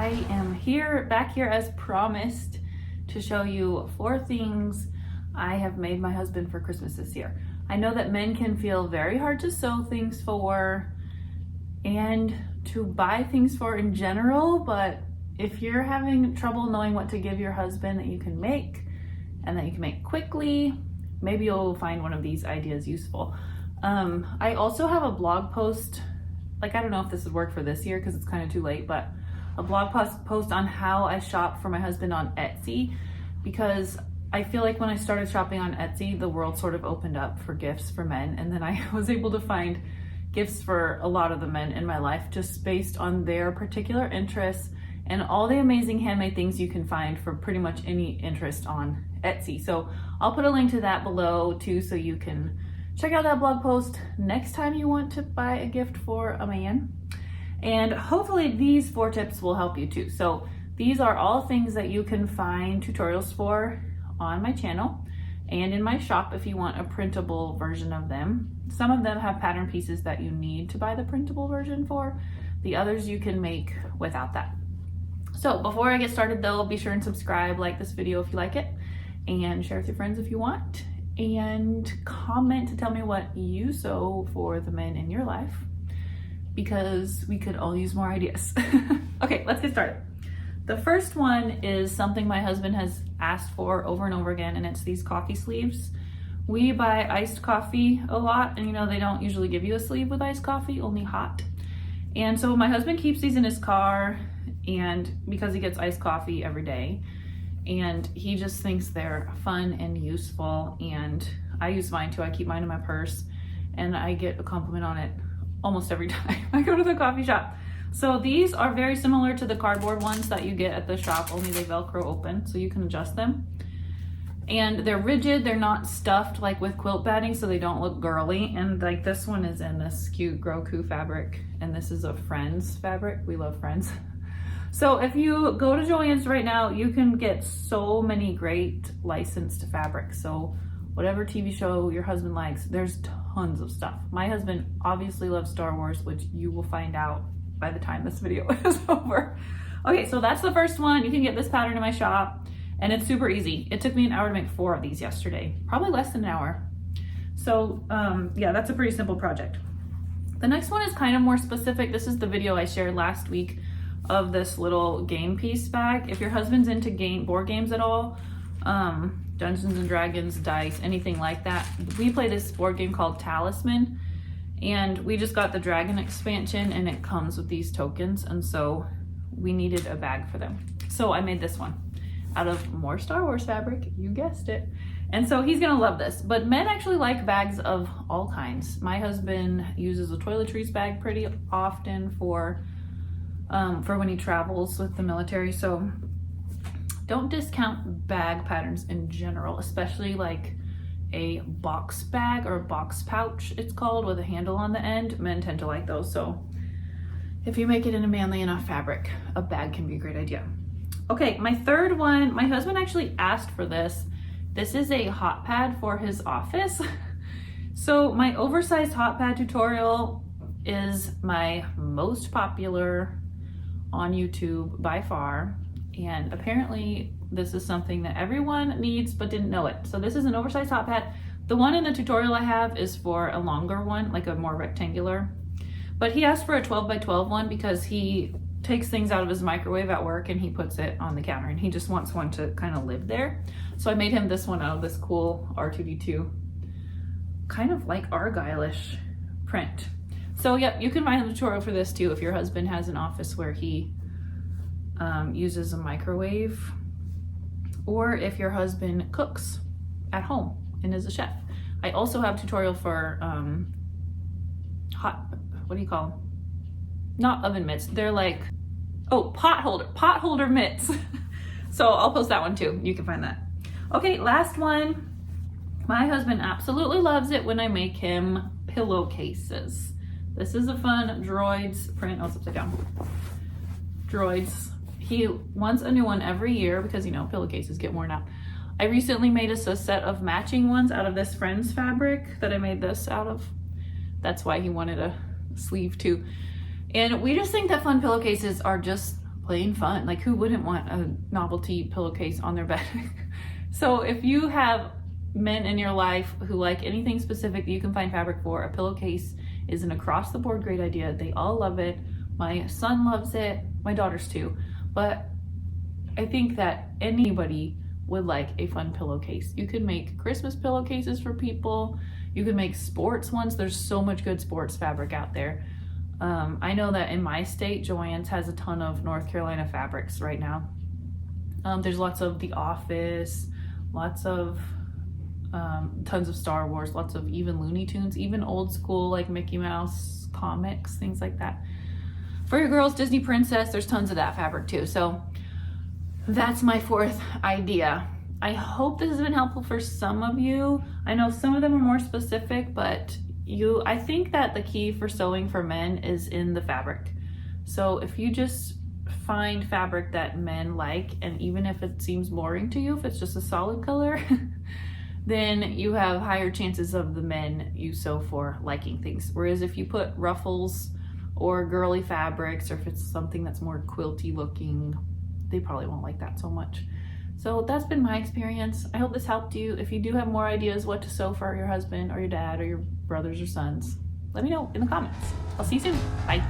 I am back here as promised to show you 4 things I have made my husband for Christmas this year. I know that men can feel very hard to sew things for and to buy things for in general, but if you're having trouble knowing what to give your husband that you can make and that you can make quickly, maybe you'll find one of these ideas useful. I also have a blog post, like I don't know if this would work for this year because it's kind of too late, but a blog post on how I shop for my husband on Etsy, because I feel like when I started shopping on Etsy, the world sort of opened up for gifts for men, and then I was able to find gifts for a lot of the men in my life just based on their particular interests and all the amazing handmade things you can find for pretty much any interest on Etsy. So I'll put a link to that below too, so you can check out that blog post next time you want to buy a gift for a man. And hopefully these 4 tips will help you too. So these are all things that you can find tutorials for on my channel and in my shop if you want a printable version of them. Some of them have pattern pieces that you need to buy the printable version for. The others you can make without that. So before I get started though, be sure and subscribe, like this video if you like it, and share with your friends if you want, and comment to tell me what you sew for the men in your life, because we could all use more ideas. Okay, let's get started. The first one is something my husband has asked for over and over again, and it's these coffee sleeves. We buy iced coffee a lot, and you know, they don't usually give you a sleeve with iced coffee, only hot. And so my husband keeps these in his car, and because he gets iced coffee every day, and he just thinks they're fun and useful, and I use mine too. I keep mine in my purse, and I get a compliment on it almost every time I go to the coffee shop. So these are very similar to the cardboard ones that you get at the shop, only they Velcro open, so you can adjust them. And they're rigid, they're not stuffed like with quilt batting, so they don't look girly. And like this one is in this cute Groku fabric, and this is a Friends fabric. We love Friends. So if you go to Joann's right now, you can get so many great licensed fabrics. So whatever TV show your husband likes, there's tons of stuff. My husband obviously loves Star Wars, which you will find out by the time this video is over. Okay, so that's the first one. You can get this pattern in my shop, and it's super easy. It took me an hour to make 4 of these yesterday, probably less than an hour. So yeah, that's a pretty simple project. The next one is kind of more specific. This is the video I shared last week of this little game piece bag. If your husband's into board games at all, Dungeons and Dragons, dice, anything like that, we play this board game called Talisman, and we just got the dragon expansion, and it comes with these tokens, and so we needed a bag for them. So I made this one out of more Star Wars fabric, you guessed it. And so he's gonna love this. But men actually like bags of all kinds. My husband uses a toiletries bag pretty often for when he travels with the military. So don't discount bag patterns in general, especially like a box bag or a box pouch, it's called, with a handle on the end. Men tend to like those. So if you make it in a manly enough fabric, a bag can be a great idea. Okay, my third one, my husband actually asked for this. This is a hot pad for his office. So my oversized hot pad tutorial is my most popular on YouTube by far, and apparently this is something that everyone needs but didn't know it. So this is an oversized hot pad. The one in the tutorial I have is for a longer one, like a more rectangular, but he asked for a 12 by 12 one because he takes things out of his microwave at work and he puts it on the counter, and he just wants one to kind of live there. So I made him this one out of this cool R2D2, kind of like Argyle-ish print. So yep, you can find a tutorial for this too if your husband has an office where he uses a microwave, or if your husband cooks at home and is a chef. I also have a tutorial for what do you call them? Not oven mitts, they're like, oh, pot holder mitts. So I'll post that one too, you can find that. Okay, last one. My husband absolutely loves it when I make him pillowcases. This is a fun droids print. Oh, it's upside down. Droids. He wants a new one every year because, you know, pillowcases get worn out. I recently made us a set of matching ones out of this Friends fabric that I made this out of. That's why he wanted a sleeve too. And we just think that fun pillowcases are just plain fun. Like, who wouldn't want a novelty pillowcase on their bed? So if you have men in your life who like anything specific that you can find fabric for, a pillowcase is an across the board great idea. They all love it. My son loves it, my daughters too. But I think that anybody would like a fun pillowcase. You can make Christmas pillowcases for people. You can make sports ones. There's so much good sports fabric out there. I know that in my state, Joann's has a ton of North Carolina fabrics right now. There's lots of The Office, lots of tons of Star Wars, lots of even Looney Tunes, even old school like Mickey Mouse comics, things like that. For your girls, Disney Princess, there's tons of that fabric too. So that's my fourth idea. I hope this has been helpful for some of you. I know some of them are more specific, but I think that the key for sewing for men is in the fabric. So if you just find fabric that men like, and even if it seems boring to you, if it's just a solid color, then you have higher chances of the men you sew for liking things. Whereas if you put ruffles or girly fabrics, or if it's something that's more quilty looking, they probably won't like that so much. So that's been my experience. I hope this helped you. If you do have more ideas what to sew for your husband or your dad or your brothers or sons, let me know in the comments. I'll see you soon. Bye.